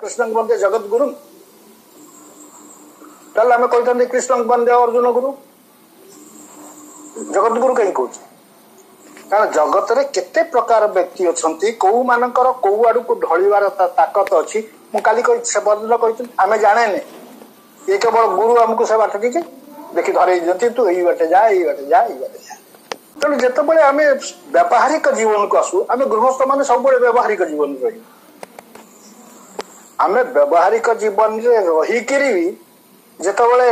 कृष्ण बंदे जगत गुरु ताल आम कही कृष्ण बंदे अर्जुन गुरु जगत गुरु कहीं कौच कारण जगत रे केते प्रकार व्यक्ति अच्छा कौ मानकर कौ आड़ को ढलिवार ताकत अच्छी मुझे आम जाने ये केवल गुरु आमको से बाट दीजिए देखी धरे दिखती तू यही बाटे जा यही बाटे जा यही बाटे जा तेणु जिते आम व्यावहारिक जीवन को आसू आम गृहस्थ मान सब व्यावहारिक जीवन रही आम व्यावहारिक जीवन रहीकि भी जितेबाला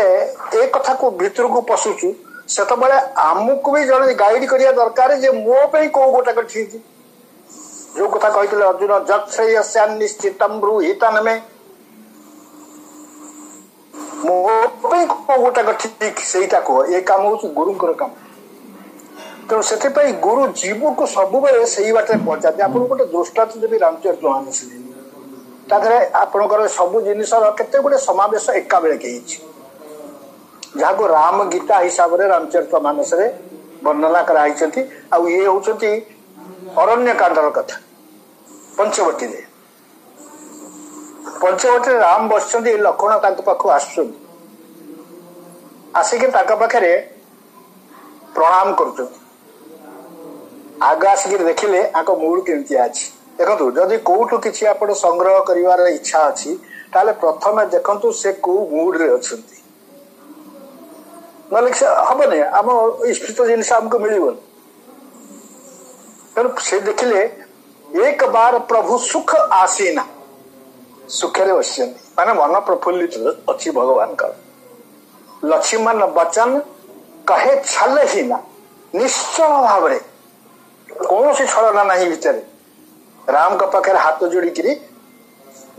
ए कथा को भितर को पशुचु से आमको भी जन गाइड करिया दरकार जे मो पे कौ गोटा ठीक जो कथा कही अर्जुन जत्श्रेयस्या निश्चितम ब्रूहितन में मो पे कौ गोटा ठीक सेटा कह ये काम हूँ गुरुंकर काम तेणु से गुरु जीव को सब से बाटे पहुंचाते आप गोटे दृष्टांत देवी रामचरित मानस आपणकर सब जिनस केते गुड़े समावेश एका बेले जहाँ को राम गीता हिसाब से रामचरित मानस वर्णना कराई आउ ये होती अरण्य कांडर कथा पंचवटी पंचवटी राम बस लक्ष्मण पाखु आसिक पाखे प्रणाम कर आग आसिक देखिले आक मूड केमती अच्छी देखो जदि कौटू किसी आप संग्रह कर इच्छा अच्छी ताले प्रथम देखु से कौ मूड रे अच्छा ना हमने आम इष्ट जिनस आमको मिल तेणु से देखिले एक बार प्रभु सुख आसीना सुखे बस माने मन प्रफुल्लित अच्छी भगवान का लक्ष्मण वचन कहे छल ही ना निश्चल भाव कौन सी छलना ना भितर राम का पाखे हाथ जोड़ी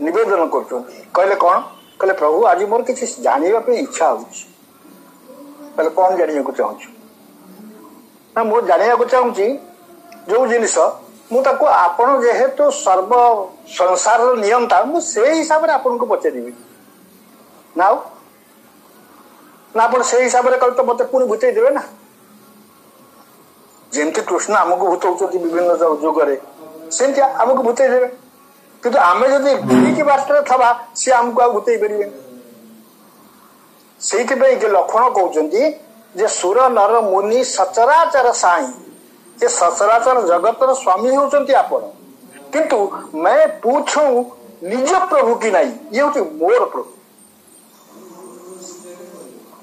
निवेदन कहले कौन कहले प्रभु आज मोर किसी जानवाई इच्छा हो कौन जाना चाहूँ ना मोर जाना चाहूँगी जो जिनिस मुझे आपण जेहेतु सर्व संसार नियंता मुझे हिसाब से आपन को पचारि ना आप हिसाब से कल तो मत पुणी भूतई देवे ना जमती कृष्ण आमको भूतौती विभिन्न जुगरे सेमती आमको भूतई देवे किंतु आमे जदि ठीक बाटर थवा सी आमको आ भूतई पारे से लक्षण कहते जे सुर नर मुनि सचराचर साई ये सचराचर जगतर स्वामी होती आपण किंतु मैं पूछू निज प्रभु की नहीं ये हूँ मोर प्रभु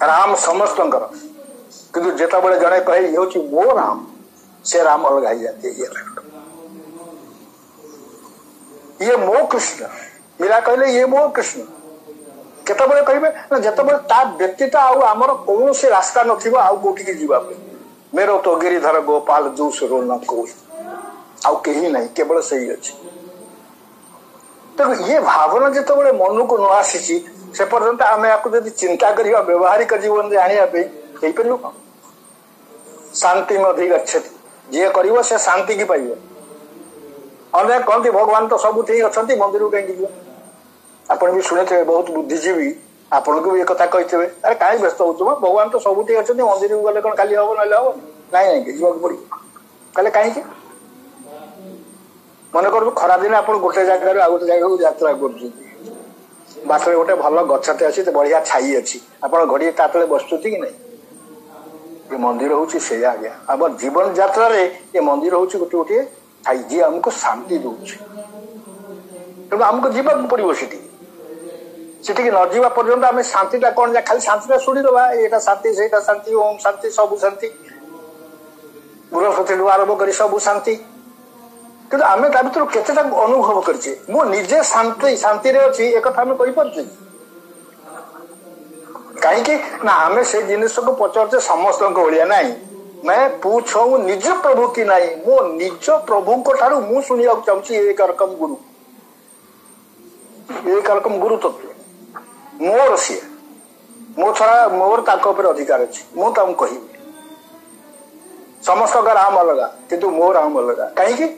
राम समस्त किंतु जेता बड़े जड़े कहे ये हूँ मो राम से राम अलग ही जाती है ये मो कृष्ण मीरा कहले ये मो कृष्ण केतबले कहे जिते ता व्यतीत आमर कौन से रास्ता नौटी जीवा मेरो तो गिरिधर गोपाल दूसरो न कोई आउ कहीं नहीं केवल सही अच्छी तेणु ये भावना जिते मन को न आसी से पर्यंत आम आपको चिंता करवा व्यवहारिक जीवन आने पार शांति में अधिक अच्छे जी कर से शांति की पाइब अनेक कहती भगवान तो सब अच्छा मंदिर कहीं आप भी शुणे बहुत बुद्धिजीवी आपन को भी एक कही अरे कहीं व्यस्त हो भगवान तो सब अच्छा मंदिर को गले कौन खाली हम ना हम नहीं जावाक पड़ो कहले कहीं मन कर खरा दिन आप गोटे जगह आ गोटे जगह यात्रा कर बाटर गोटे भल गछते अच्छी बढ़िया छाई अच्छी आप घड़ी ता तले बसुच्च कि नहीं ये मंदिर हूँ से आज्ञा आम जीवन यात्रा ये मंदिर हूँ गोटे गोटे छाई जी आमको शांति दूसरी तेणु आमको जीवाक पड़ो सेठी न जावा पर्यंत आम शांतिटा कौन जा खाली शांतिटा शुणीदबा ये शांति से शांति ओम शांति सब शांति बृहस्पति आरंभ कर सब शांति कि आम ता भर केते अनुभव करे मो निजे शांति शांति रे अच्छी एक आम कही कहीं ना आम से जिनस को पचारे समस्त भाया नहीं मैं पूछू निज प्रभु की नहीं मो निज प्रभु ठारू मु शुणा चाहूँ एक रकम गुरु एक रकम गुरु तत्व मोर सी मो छड़ा मोर अधिकार अच्छी मुझे कह समस्त राम अलग किंतु मो राम अलग कहीं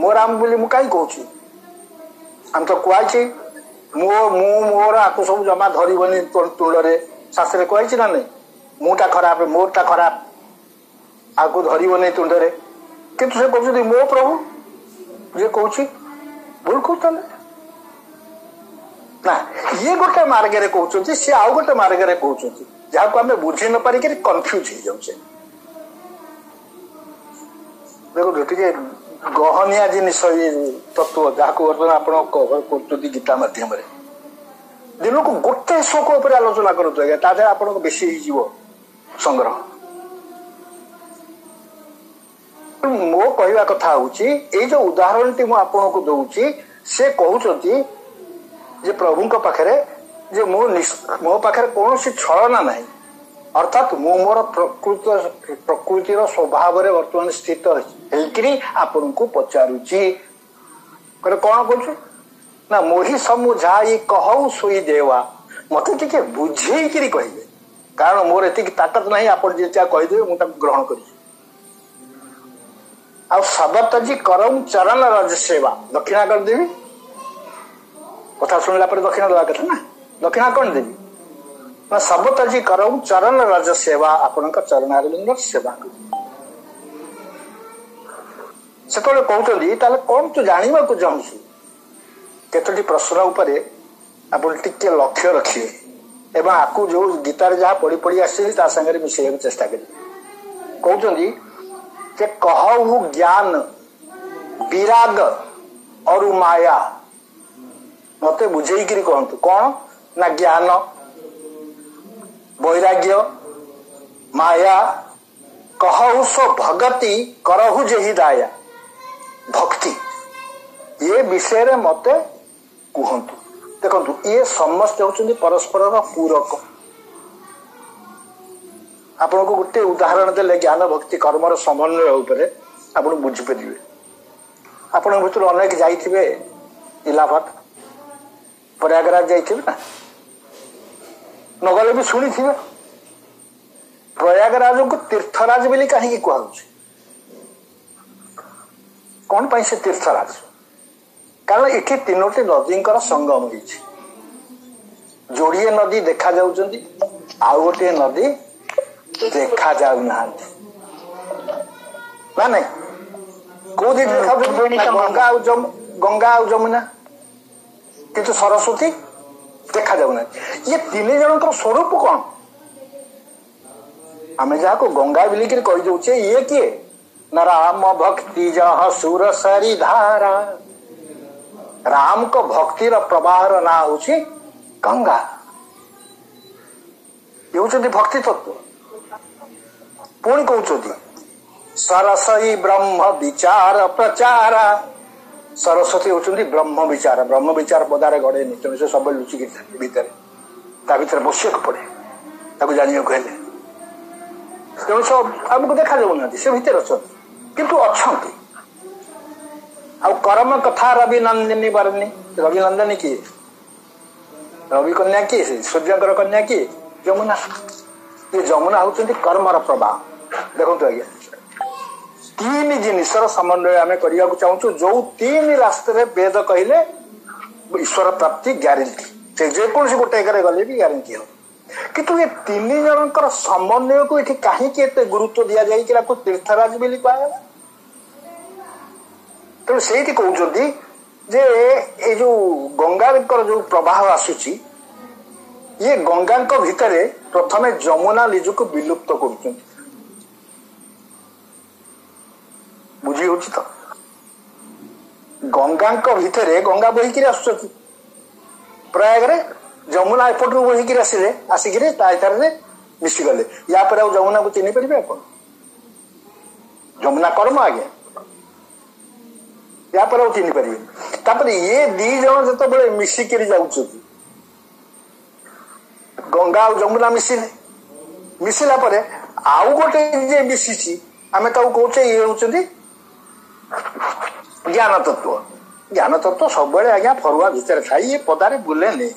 मो राम बोली मु कहीं कहूँ आम तो कहुई मोर आपको सब जमा धरबनी तुंडे शास्त्र कहुई ना नहीं मुटा खराब मोरटा खराब आपको धरबनी तुंडे किंतु से कहते मो प्रभु जे कहूँ भूल कहते ना ये गोटे मार्गे कहते सी आउ गोटे मार्गे कहते जहाँ को आम बुझी न पारिक कन्फ्यूज हो जाऊे देखो टे गहनिया जिनिस ये तत्व जहाँ को बर्तमान आप कर गीता मध्यम दिन को गोटे श्लोक उपर आलोचना करूँ आज्ञा तादे आप बेसी संग्रह मो कहवा कथा हूँ जो उदाहरण टी आपन को दौची से कहते जे प्रभु पाखे जे मो पाखे कौन छलना ना अर्थात मु मोर प्रकृतिर स्वभाव वर्तमान स्थित होकरी आपन को पचारुची कौन कहूँ ना मोहि समुझाई कहू सोई देवा मत टे बुझेकरी कहे कारण मोर एति ताकत ना आप कहीदेवे मुझे ग्रहण कर सबतजी करम चरण रज सेवा दक्षिणा कर देवी कथा शुणला दक्षिणा देवा कथा ना दक्षिणा कौन देवी ना सबतजी करम चरण रज सेवा आपण चरणारविंद सेवा से कहते कौन तू जाना चाहूँ केतोटी प्रश्न उपर आप लक्ष्य रखिए एवं आपको जो गीतार जहाँ पढ़ी पढ़ी आसांगे मिसेक चेष्टा करें कहते कि कहु ज्ञान विराग और माया मत बुझेकरी कहतु कौन ना ज्ञान वैराग्य माया कहु सो भगति करहु जेहि दाया भक्ति ये विषय मत कहतु देखु ये समस्त होती परस्पर पूरक आपन को गोटे उदाहरण देले ज्ञान भक्ति कर्मर समन्वय उपर आप बुझीपारे आपण भर अनेक जाइए इलाहाबाद प्रयागराज जाइए ना नगले भी शुणी थे प्रयागराज को तीर्थराज बोली कहीं कहु कौन पाई से तीर्थराज कारण इठी तीनोटी नदी संगम हो जोड़िए नदी देखा जाउछंती आउ गोटे नदी देखा जाऊ ना नहीं कौ दी देखा गंगा आ जमुना किंतु सरस्वती देखा जाऊ ना ये तीन जन स्वरूप कौन आम जहाँ को गंगा बिलिक कही दौचे ये किए ना राम भक्ति जह सुर सरी धारा राम को भक्तिर प्रवाह ना हूँ गंगा ये हूँ भक्ति तत्व पुणी कहते सरसई ब्रह्म विचार प्रचार सरस्वती होती ब्रह्म विचार पदारे गड़े तेणु से सब लुचिकी भीतर बसिया पड़े जाना कहले तेणु सब आमको देखा जाऊना से भितर अच्छा किंतु अच्छा कर्म कथा रवि नंदिनी बरनी रवि नंदिनी किए रवि कन्या किए सूर्यकर कन्या किए यमुना ये जमुना होती कर्मर प्रवाह देखो आज्ञा तीन जिनिसर समन्वय आम करने चाहूँ जो तीन रास्ते वेद कहले ईश्वर प्राप्ति ग्यारंटी जेकोसी गोटे गले भी ग्यारंटी हो किंतु ये तीन जनकर समन्वय को ये कहीं गुरुत्व दि जाए तीर्थराज बोली कह तेणु से कहते जे ये जो गंगा जो प्रवाह आसूची ये गंगा भितर प्रथमे जमुना निज को विलुप्त कर बुझी हो तो गंगा भितर गंगा बहिकी आसुच्च प्रयागरे जमुना एपटू बहिकी आसिले आसिक मिशीगले या पर जमुना को चिन्ह पारे आप जमुना कर्म आज्ञा या पर चिन्ह पारे ये दी जन जो मिसिक गंगा और जमुना मिसिले मिसिला परे आउ गोटे जे मिसी आम कहचे ये होती ज्ञान तत्व सब आज्ञा फरुआ भितर था ये पदारे बुले नहीं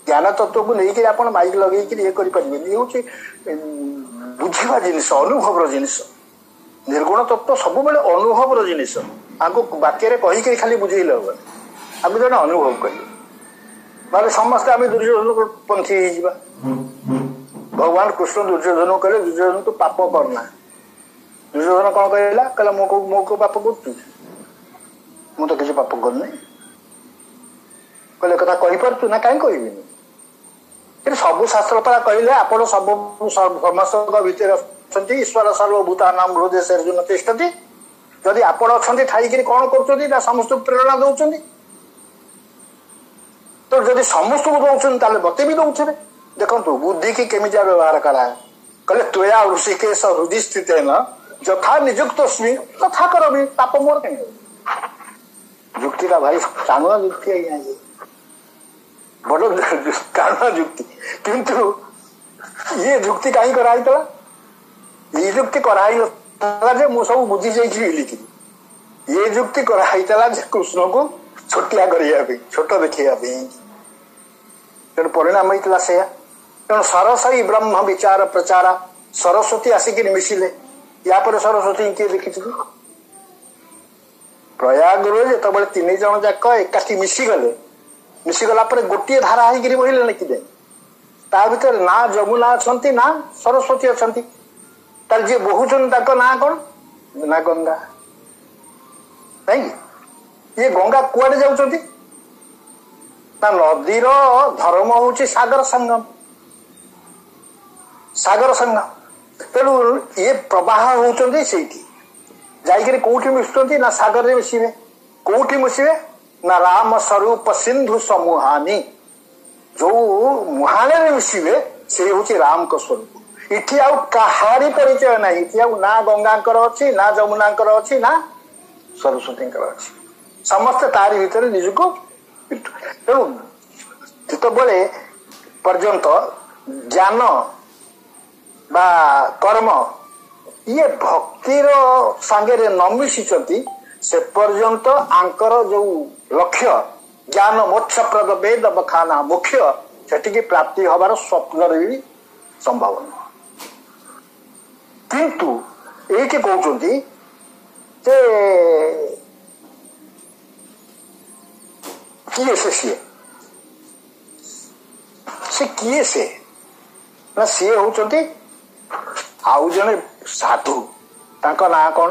ज्ञान तत्व को लेकिन आप माइक लगे ये करें ये हूँ बुझा जिनिस अनुभव जिनिस निर्गुण तत्व सब अनुभव जिनिस आपको वाक्य कहीकि खाली बुझेल हम आम जन अनुभव करें ना समस्ते आम दुर्योधन पंथी हो भगवान कृष्ण दुर्योधन कहले दुर्योधन तो पाप करना दुर्योधन कौन कहला मो को पाप कर तो किसी पाप करना कहले कथा कहि परतु ना काई कहबिनी कि सब शास्त्र परा कहले आपण सब समस्त भीतर अछंती ईश्वर सर्वभूतानां हृदय सर्जुन तिष्ठति जदि आपण अछंती ठाई कि कोन करछंती ना समस्त प्रेरणा दउछंती तो जदि समस्त को दउछन ताले बते भी दउछरे देखंतु बुद्धि की केमिजा व्यवहार करा कहले त्वया ऋषिकेश हृदय स्थित है ना जथा निजुक्तस्मि तथा करबि ताप मोर कहीं जुक्ति का भाई टाणुआ जुक्ति है बड़ टाणुआ जुक्ति किंतु ये जुक्ति कहीं कराई तला ये जुक्ति कराई तला जे मु सब बुझी जाई लिखी ये जुक्ति कराई तला जे कृष्ण को छोटिया करिया पे छोट देखिया पे तेणु परिणाम होता से तेणु सरसरी ब्रह्म विचार प्रचार सरस्वती आसिक मिसिले या पर सरस्वती किए लिखी प्रयाग जो तीन जन जाक एकाठी मिसीगला गोटे धारा होकर बहिले लिखिदे ता भीतर ना जमुना अच्छा ना सरस्वती अच्छा जी बहुचन ना कौन ना गंगा नहीं ये गंगा कुआडे जाउछंती ता नदीर धर्म होची सागर संगम तेणु ये प्रवाह होचंती सेठी जाइकरी कोठी मिशुचंती ना सागर रे मिसिबे कोठी मिसिबे ना राम स्वरूप सिंधु समूहानी जो मुहाने रे मिसिबे से होची राम को स्वरूप इठी आउ कहारी परिचय नाही इठी आउ ना गंगाकर अछि ना जमुनाकर अछि ना सरस्वतीकर अछि समस्त तारी भीतर निजुको तेणु जितबले पर्यंत ज्ञान बा कर्म ये भक्तिर सांगे न मिशिचंती से पर्यंत आंकर जो लक्ष्य ज्ञान मोक्ष प्रद वेद बखाना मुख्य सेटिकी प्राप्ति हबार स्वप्न भी संभावना किंतु ये कहते किए से किए से ना सी होचंती आउ जने साधु तांको ना कौन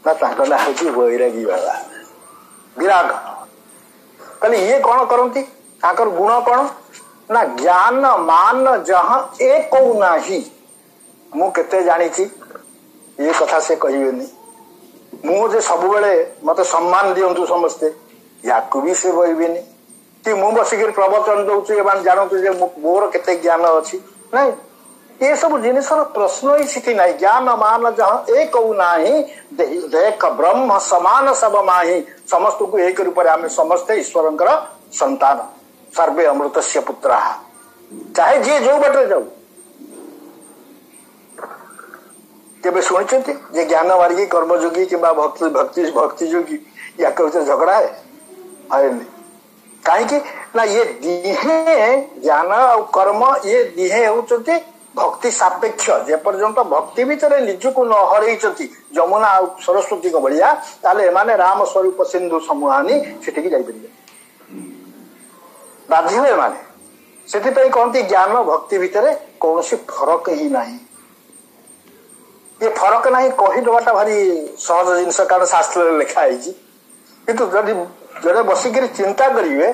ना तांको ना होची वैरागी बाबा विराग कहले ये कौन करती तांकर गुण कौन ना ज्ञान मान जहां एक नाही मु केते जानी ये कथा से कहबेनी मुझे सब बेले मत सम्मान दियंतु समस्ते याकू भी से कहबेनी कि मु बसिक प्रवचन दउछु एमान जानतु जे मोर केते ज्ञान अछि नहीं ये सब जिनिस प्रश्न ही सिटी नहीं ज्ञान मान जहां एक नाही देख ब्रह्म समान सब माही समस्त को एक रूप आम समस्ते ईश्वर संतान सर्वे अमृतस्य पुत्र चाहे जी जो बटे जाऊ केबे शुणिचंती जे ज्ञान मार्गी कर्मयोगी कि भक्ति भक्ति भक्ति योगी या कहते झगड़ा है कहीं ना ये दिहे ज्ञान और कर्म ये दिहे होचंती भक्ति सापेक्ष जे पर्यंत भक्ति भीतर निजको न हरई जमुना और सरस्वती को बढ़िया ताले माने राम स्वरूप सिंधु समूहानी सेठी जाई बाध्य माने सेठी कहती ज्ञान भक्ति भीतर कौन फरक ही नहीं ये फरक नहीं कहीदेटा भारी सहज जिनस कारण शास्त्र लिखाई किंतु जड़े बसिक चिंता करेंगे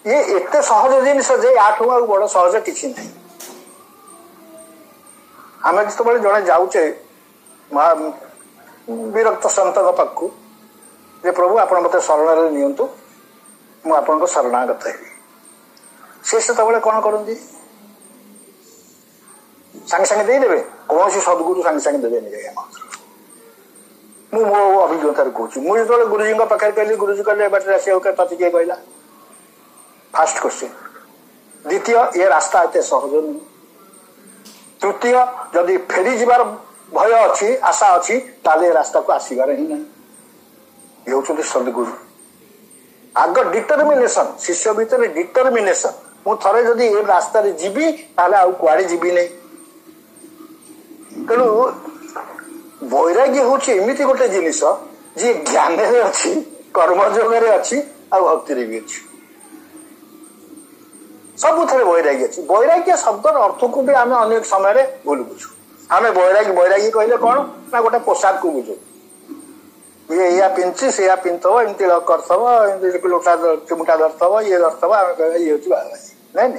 ये एते सहज जिनस जे आठ बड़ सहज किसी नहीं आम जो जड़े जाऊे विरक्त सत पाखु जे प्रभु आप मत शरण नियंतु मु आपन शरणागत है से कौन करती सांगे सांगे देदेवे कौन सदगुरु सांगे सांगे देवे मु मो अभिज्ञता कहूँ मुझे जो गुरुजी पाखे कहली गुरुजी कहले बाटे आस तते किए कहला फास्ट क्वेश्चन द्वितीय ये रास्ता एत सहज नुह तृतीय जदि फेरी जीवार भय अच्छी आशा अच्छी ताले रास्ता को आसबार ही नहीं ये हूँ सदगुरु आग डिटरमिनेशन शिष्य भीतर डिटरमिनेशन मु थे जदि ये रास्ता जीवी ताले आउ कुआड़े जीवी नहीं तेणु वैराग्य हूँ एमती गोटे जिनिस जी ज्ञान अच्छी कर्मयोग अच्छी आ भक्ति भी अच्छी सबुथ वैराग्य अच्छी वैराग्य शब्द अर्थ को भी आम अनेक समय भूल बुझु आम वैराग्य वैराग्य कहले कौन ना गोटे पोशाक को बुझु ये या पिंची से या पिंथव एमती करथव एमती लोटा चिमुटा धरथव ये धरथव ये हूँ बाबाजी नहीं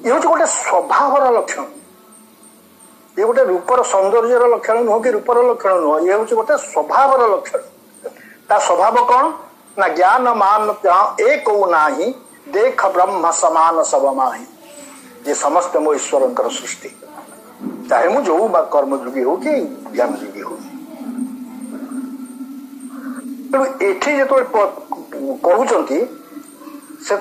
ये हूँ गोटे स्वभावर लक्षण ये गोटे रूपर सौंदर्यर लक्षण नुह कि रूपर लक्षण नुह ये हूँ गोटे स्वभावर लक्षण ता स्वभाव कौन ना ज्ञान मान एक नाही देख ब्रह्म समान सब माही ये समस्त मो ईश्वर सृष्टि चाहे मु जो कर्मयोगी हो कि ज्ञानयोगी हो एठी जो कहते से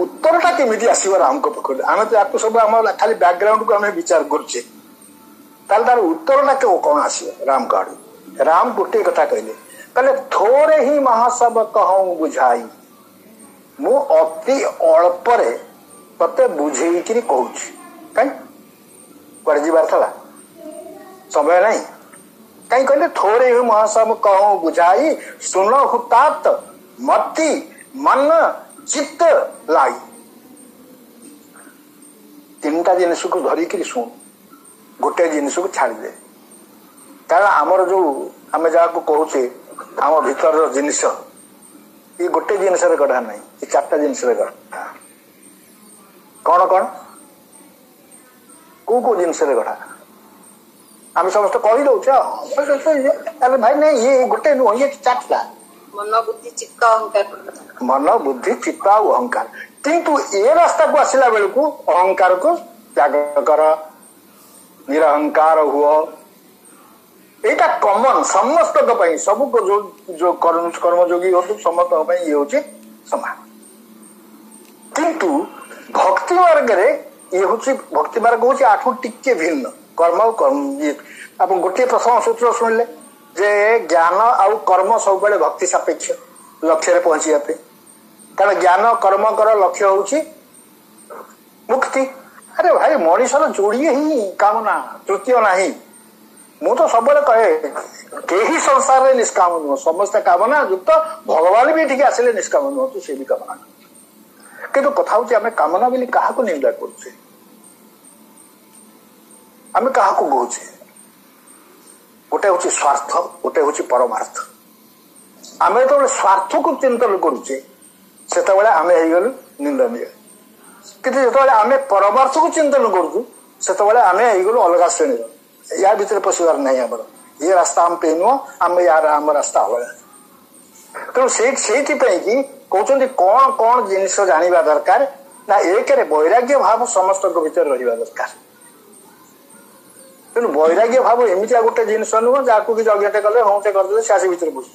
उत्तरटा केमी आसो राम को पाखे आम तो सब आम खाली बैकग्राउंड को आम विचार करुचे तार उत्तरटा कौन आसो राम का आड़ राम गोटे कथा कहले कहले थोड़े ही महासब कहूँ बुझाई मु अति अल्परे तते बुझेकरी कहूँ कहीं कड़े जीवार था समय नहीं कहीं कहले थोड़े ही महासब कहूँ बुझाई सुन हुतात मति मन चित्त लाई तीनटा जिनिस को धरिकी शुण गोटे जिनिस को छाड़ दे कारण आमर जो आम जहाँ को कहूचे आम भीतर जिनिस ये गोटे जिनिस गढ़ा नहीं ये चार्टा जिनिस गढ़ा कौन कौन को जिनिस गढ़ा आम समस्त कही दौचे अरे भाई नहीं ये गोटे नुह ये चार्टा मन बुद्धि चित्त अहंकार मन बुद्धि चित्त और अहंकार किंतु ये रास्ता को आसला बेलू अहंकार को त्याग कर निरहंकार हुआ एटा कॉमन समस्त सब को जो कर्मयोगी हो समस्त ये हूँ समान किंतु भक्ति मार्ग ये हूँ भक्ति मार्ग हूँ आठू टिके भिन्न कर्म और कर्म आप गोटे प्रथम सूत्र शुणिले जे ज्ञान आउ कर्म सब बेले भक्ति सापेक्ष लक्ष्य रे पहुंची कारण ज्ञान कर्म कर लक्ष्य हूँ मुक्ति अरे भाई मनीषर जोड़िए ही कामना तृतीय नहीं मु तो सब कहे कहीं संसार में निष्काम नुह समस्त कामना युक्त भगवान भी ठीक आसिले निष्काम नुह तो सी भी कामना किंतु कथा हूँ आम कामना बोली क्या निंदा करुचे आम क्या कहुचे गोटे हूँ स्वार्थ गोटे हूँ परमार्थ आम जो स्वार्थ को चिंतन करुचे से आम हो निंदनीय किंतु जो आम परमार्थ को चिंतन करुचु से आम हो अलग श्रेणी या भीतर पशिबार नहीं आमर ये रास्ता आम पे नुह आम यार आम रास्ता हम तेणु से कहते कौन कौन जिनिस जानिबा दरकार ना एक वैराग्य भाव समस्त भीतर रहिबा दरकार तेणु वैराग्य भाव एमती गोटे जिनिस नुह जहाँ कि यज्ञटे कले होते करदे से आसी भीतर बुझ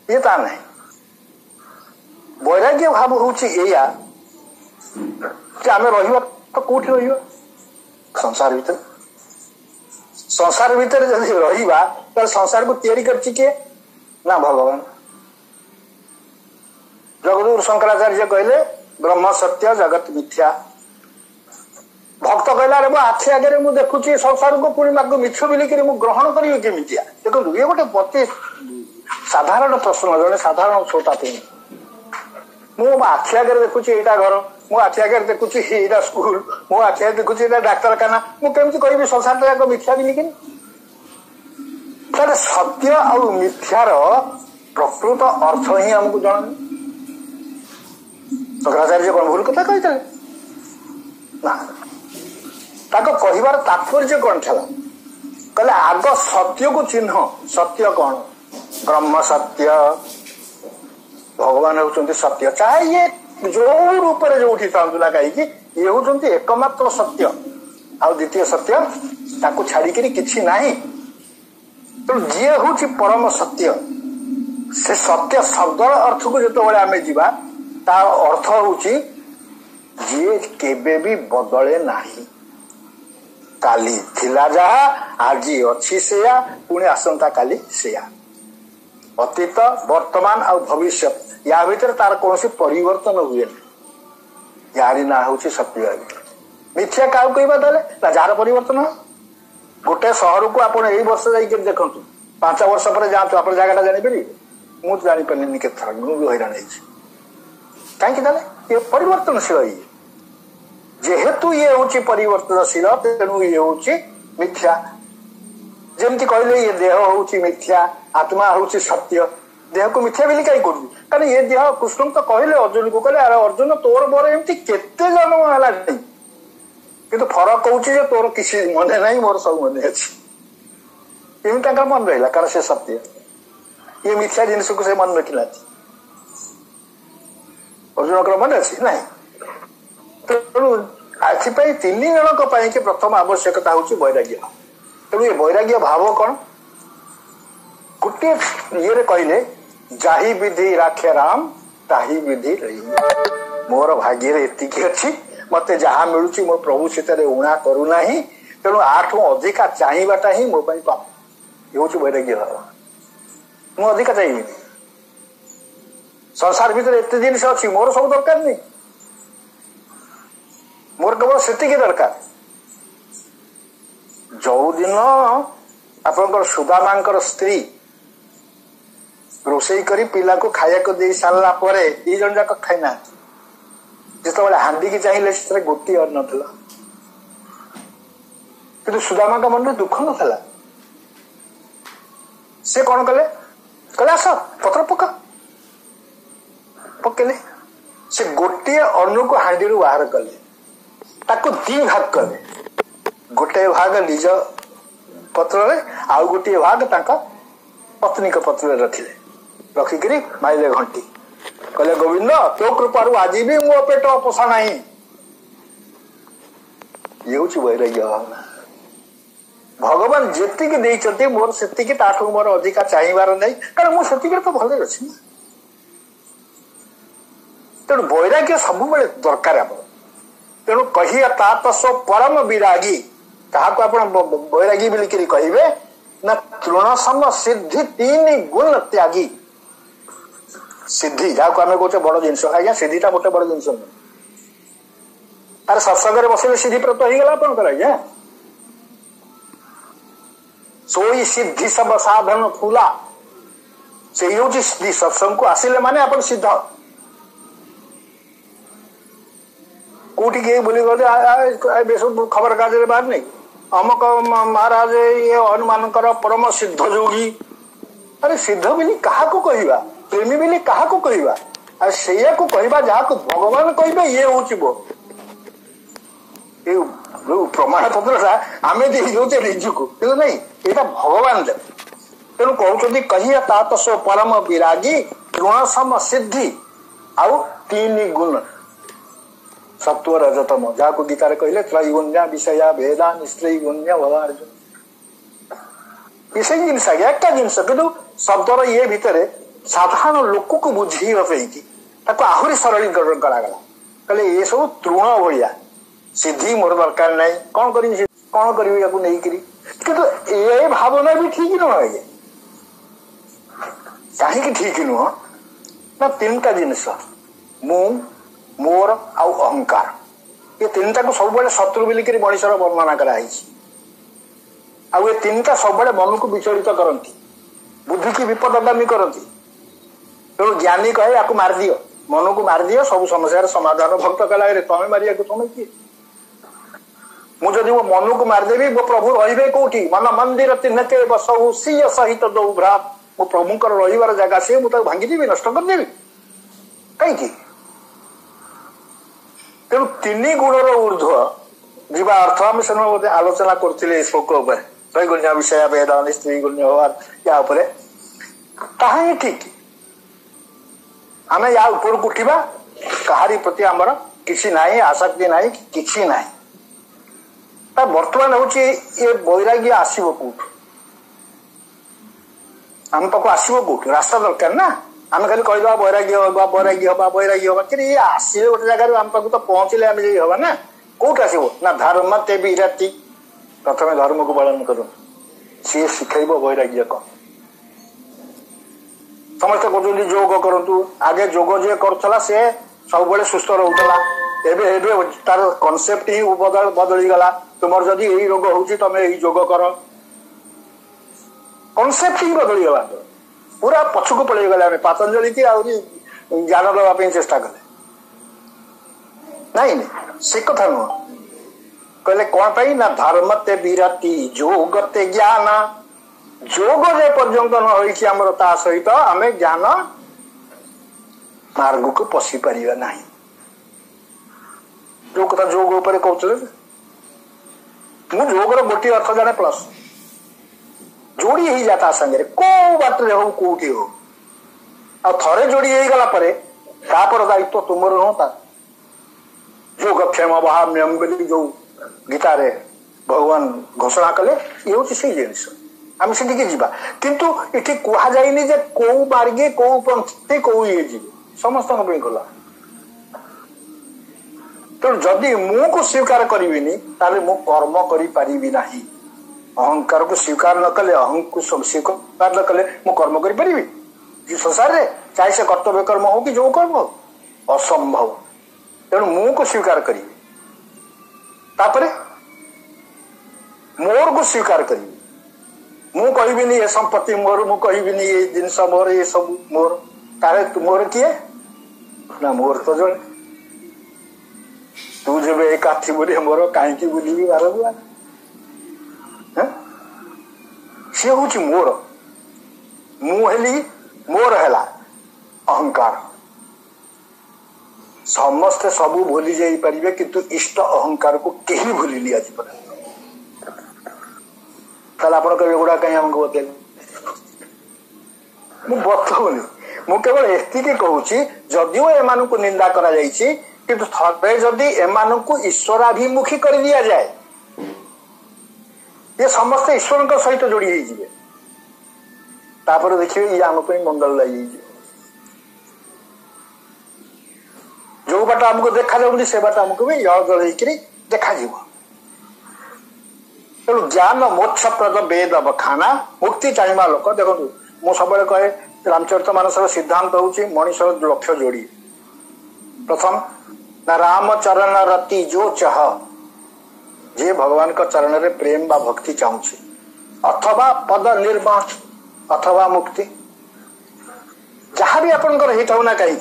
ये ता नहीं वैराग्य भाव हूँ या आम रहा तो कौटी रहा संसार भीतर जब रहा तो संसार को तैयारी करछि किए ना भगवान जगदगुरु शंकराचार्य कहले ब्रह्म सत्य जगत मिथ्या भक्त कहला रे आखि आगे मुझे देखुची संसार को पुणी मार्ग मिछ बोलिकी मुझे ग्रहण करी केमितिया देखो ये गोटे अति साधारण प्रश्न जड़े साधारण श्रोता थी मो आखि आगे देखुची एटा घर मो आखि आगे देखुची एटा स्कूल मो आखि आगे देखुची एटा डाक्तरखाना मुझे कह संसार जाक मिथ्या बोलिकी ताले सत्य और मिथ्यार प्रकृत अर्थ ही हमको जन शंकराचार्य कौन भूल कथा कही ना कहबार तात्पर्य कौन था कहले आग सत्य को चिन्ह सत्य कौन ब्रह्म सत्य भगवान होती सत्य चाहे ये जो रूप में जो था कहीं ये होती एकमात्र सत्य आ द्वितीय सत्य ताको छाड़ी किछि नहीं तो जी हूँ परम सत्य से सत्य शब्द अर्थ को जो आम जा तार अर्थ हूँ जी केबे भी बदले नहीं काली थिला जहा आज अच्छी सेया पुणी आसंता काली सेया अतीत वर्तमान और भविष्य या भीतर तार कौन परिवर्तन हुए यारी ना हूँ सत्य मिथ्या क्या कहवा ना जार परिवर्तन हो गोटे सहर को आप वर्ष जाकर देखु 5 वर्ष पर जातु आप जगह जापर मुझे जापारे केत मुझे हैरान कहीं ये परिवर्तनशील जेहेतु ये हूँ परिवर्तनशील तेणु ये हूँ मिथ्या जमती कहले ये देह हूँ मिथ्या आत्मा हूँ सत्य देह को मिथ्या बोली कहीं करू कारण ये देह कृष्ण तो कहले अर्जुन को कहले अरे अर्जुन तोर मोर एमती केते जन्म है किंतु फरक कौच तोर किसी मन ना मोर सब मन अच्छी मन रहा कारण से सत्य ये मिथ्या जिनस को से मन रखिला अर्जुन मन अच्छी ना तेणु आखिपाई तीन जन के प्रथम आवश्यकता हूँ वैराग्य तेणु ये वैराग्य भाव कौन गोटे ये कहले जाही विधि राखे राम ताही विधि रही मोर भाग्य एतिकी अच्छी मत जहाँ मिलूँ मो प्रभु से ऊणा करूना तेणु आठू अधिका चाहवाटा ही मो पाप ये हूँ वैराग्य भाव मु अधिका चाहिए संसार भितर एत जिन अच्छी मोर सब दरकार नहीं मोर केवल सेतिकी दरकार जो दिन आपन सुदामा स्त्री रोषई करी पिला को खाया को दे सारा पर दी जन जाक खाई ना जिते हांडी की चाहिए से गोटे अन्न था कि सुदामा का मन में दुख नाला से कौन कले कहले आस पत्र पका पकेले से गोटे अन्न को हांडी रू बाहर कले ताको दी भाग कले गोटे भाग निज पत्र आउ गोटे भाग पत्नी को पत्र रखिले रखिकी माइले घंटी कहले गोविंद तो कृपारू आज भी मो पेट पोषा ना ये हूँ वैराग्य भावना भगवान जी मोर से मोर अधिका चाहबार नहीं कारण मुझे तो भले अच्छी ना तेणु वैराग्य सब दरकार आप तेणु कही सो परम विरागी क्या आप वैरागी बोलिकी कहे ना तृण सम सिद्धि तीन गुण त्यागी सिद्धि जहाँ आम कहे बड़ जिन आज्ञा सिद्धिटा गोटे बड़ जिन तार सत्संग बसले सिद्धि प्राप्त हो गला आपंकर आज्ञा सोई सिद्धि सब साधन फूला से हूँ सिद्धि सत्संग को आसिले माने आप सिद्ध कौटी किए बोली खबर कागज बाहर नहीं अमक महाराज ये हनुमान परम सिद्ध जोगी अरे सिद्ध बोली क्या कहवा प्रेमी बोली क्या कहवा से कहवा जहाँ को भगवान कहे ये हूँ प्रमाण पत्र आम दे निजुक नहीं यहाँ भगवान दे तेणु कहते कही सो परम विरागी ऋण सम सिद्धि आउ तीन गुण सत्व रजतम जहाँ को गीतार कहले त्रैगुण्य विषया भेदा निस्त्रैगुण्य भवार्जुन ये जिनस आज्ञा एक जिनस कि शब्दर ये भितर साधारण लोक को बुझेगी आहरी सरलीकरण करागला कहले ये सब तृण भाया सिद्धि मोर दरकार नहीं कौन करी ये भावना भी ठीक नुह आज्ञा कहीं ठीक नुह ना तीन टा जिनस मु मोर आउ अहंकार ये तीन को सब शत्रु बोलिक मनुष्य वर्णना कराई आउ ये तीन सब मन को विचलित करती बुद्धि की विपदगामी करती तेणु ज्ञानी कहे या मार दियो मन को मार दियो सब समस्या समाधान भक्त कला तमें मारिया तुम किए मुझे मो मन को मारदेवी मो प्रभु रे कौटी मन मंदिर तीन के बसऊ सीय सहित दौ भ्रात मो प्रभुंकर रही जगह सी मुझे भांगीदेवी नष्ट करदेवी कहीं तेणु तीन गुणर ऊर्ध्व जीवा अर्थ आम से आलोचना करते श्लोक त्रैगुण्य विषय वेद स्त्री गुण्य या ताही ठीक आम या ऊपर को उठा कहारी प्रति आमर किसी नाई आसक्ति नाई किसी नाई बर्तमान हूँ ये वैराग्य आसो कौट आम पाक आसो कौट रास्ता दरकार ना आम खाली कहीदा वैराग्य हवा वैराग्य हवा वैराग्य हवा कि आसे गोटे जगह आम पाक तो पहुंचले आम जा हवा ना कौट आसो ना धर्म ते विराती प्रथम धर्म को पालन करूँ सी शिखेब वैराग्य कौन समस्त कहते योग करूँ आगे योग जी करा सी सब सुस्थ रोला तार कनसेप्ट ही बदली गला तुम जदि यही रोग होची तुम यही योग कर कनसेप्ट ही बदली गला पूरा पछक पलि गले पतंजलि की ज्ञान देवाई चेष्टा कले नहीं से कथा नुह कहले कौन पाई ना धर्म ते विरति जोगते ज्ञान जोग जे पर्यंत न होइछि हमर ता सहित आमे ज्ञान मार्ग को पसी परिबा नाही। जो कथा जोग ऊपर कहउछले मु जोगर गोटी अर्थ जाने प्लस जोड़ी ही जाता संगे को बात रे हो कोठी हो आ थरे जोड़ी हे गला परे तापर दायित्व तुमर होता। जोग क्षम वहाम्यम बोली जो गीता रे भगवान घोषणा कले ये हूँ से जिनिस आम से जीवा किंतु इठी कह जाइनी जे को मार्गे को पंथे को ये जीवे समस्त गला। तो जदि मु को स्वीकार करी ताले मु कर्म करी पारिबी नाही। अहंकार को स्वीकार न कले अहं को स्वीकार न कले मु कर्म करी पारिबी कि संसार रे चाहे से कर्तव्य कर्म हो कि जो कर्म हो असंभव। तेणु मु को स्वीकार करी तापरे मोर को स्वीकार करी मु कहबिनी ये संपत्ति मोर मु कहबिनी ये जिनस मोर ये सब मोर तारे मोर किए ना मोर तो जड़े तू जब एक आथी बोली मोर कहीं बुली बार बुआ सी हूँ मोर मु हेली मोर है अहंकार समस्ते सबू भूली जाई परिबे किंतु इष्ट अहंकार को केही भूलिनी आज पर ताला आपण कबे गुडा कहीं हमको बतेल मु बतौनी मु केवल एतिके कहूची जदियो एमानु को निंदा करा जाईची किंतु थरे जदि एमानु को ईश्वराभिमुखी कर दिया जाए ये समस्त ईश्वर के सहित जोड़ी ही जीवे तापर देखिए ये आम पे मंगल लगी जो बाट आमको देखा जाऊँगी से बाट आमको भी जल देखा जीव। तेणु ज्ञान मोक्ष प्रद वेद बखाना मुक्ति चाहिए लोक देखो मु सब कहे रामचरितमानस सिद्धांत हूँ मनीषर लक्ष्य जोड़ी प्रथम ना राम चरण रति जो चाह जे भगवान का चरण रे प्रेम बा भक्ति चाहूँ अथवा पद निर्वाण अथवा मुक्ति जहाँ भी आपन ना कहीं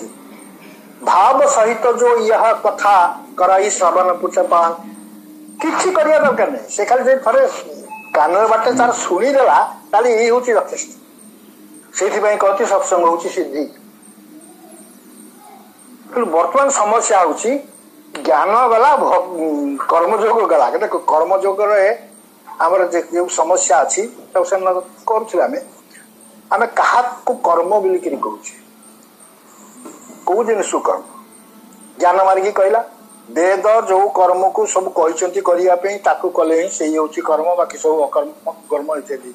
भाव सहित जो यह कथा कराई श्रवण पुछपान किसी करिया दरकार नहीं से खाली थे कान बाटे तार शुणीदेला ताली ये हूँ यथेष्ट से कहती सत्संग हूँ सिद्धि। बर्तमान समस्या हूँ ज्ञान गला कर्मयोग गला देखो कर्मयोग आमर जो समस्या अच्छी करें आम क्या कर्म बोलिक कहे कौ जिन सुकर्म ज्ञान मारिकी कहला वेद जो कर्म को सब कहते कले ही से हूँ कर्म बाकी सब अकर्म कर्म इत्यादि।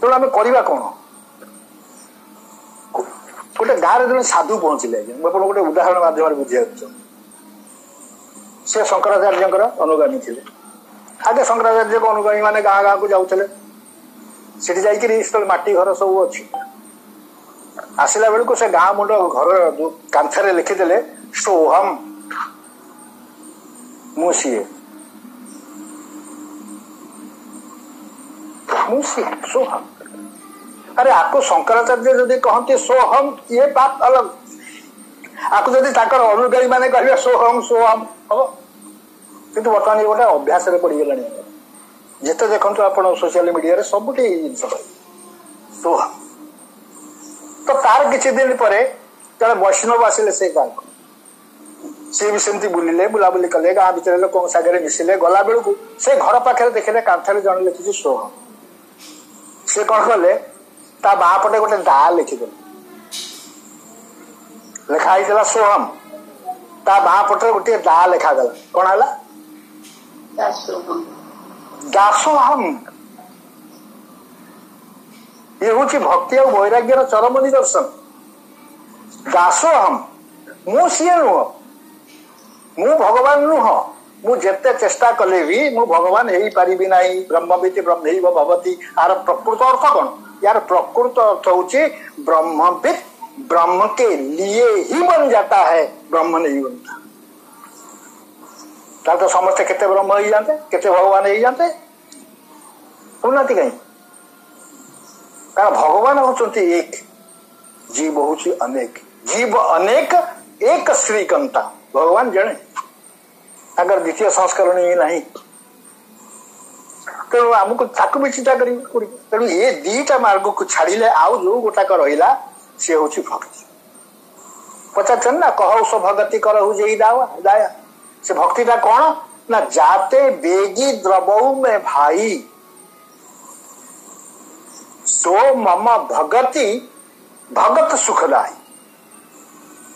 तेणु आम करवा कौन गोटे गाँव जो साधु पहुंचले मुझे गोटे उदाहरण माध्यम बुझे से शंकराचार्य अनुगामी थे आगे शंकराचार्य को अनुगामी मैंने गाँ गाँव को जाऊे से जाकर माटी घर सब अच्छी आसला बेलू को से गाँ मुंड घर कांथरे लिखिदे सोहम मुसीए सोहम। अरे आपको शंकराचार्य जदि कहते सोहम ये बात अलग आपको जदि अनुगामी मैंने कहे सोहम सोहम हम किंतु बर्तमान ये गोटे अभ्यास पड़गला जिते देखो आप सोशल मीडिया सब जिन सोहम। तो तार किसी दिन पर जब वैष्णव आसिले से गाँव सी भी सेमती बुलिले बुलाबुली कले गाँ भितर लोक सागर मिसिले गला बेलू से घर पाखे देखले कांथरे जन लिखी सोहम से कौन कले ता बाँ पटे गोटे दा लिखिदे लिखाई सोहम ता बाँ पटे गोटे दा लिखागला कौन है दासोहम। ये हूँ भक्ति और वैराग्यर चरम निदर्शन दासोहम मु सी नुह मु भगवान नुह मु जेते चेष्टा कले भी मु भगवान हो पारि ना ब्रह्मविति ब्रह्म भवती यार प्रकृत अर्थ कौन यार प्रकृत अर्थ हूँ ब्रह्मविद ब्रह्म के लिए ही बन जाता है ब्रह्म नहीं बनता। तार तो समस्ते केते ब्रह्म हो जाते केते भगवान हो जाते होना कहीं कारण भगवान होचंती एक जीव होची अनेक जीव अनेक एक श्रीकंता भगवान जने अगर द्वितीय संस्करण ही नहीं तेणु आमको ताकू भी चिंता कर तेणु ये दीटा मार्ग को छाड़िले आउ जो गोटाक रहा सी हूँ भक्ति पचार ना कहु भगति करहु जे दाया से भक्तिटा कौन ना जाते बेगी द्रवऊ में भाई सो मम भगति भगत सुखदायी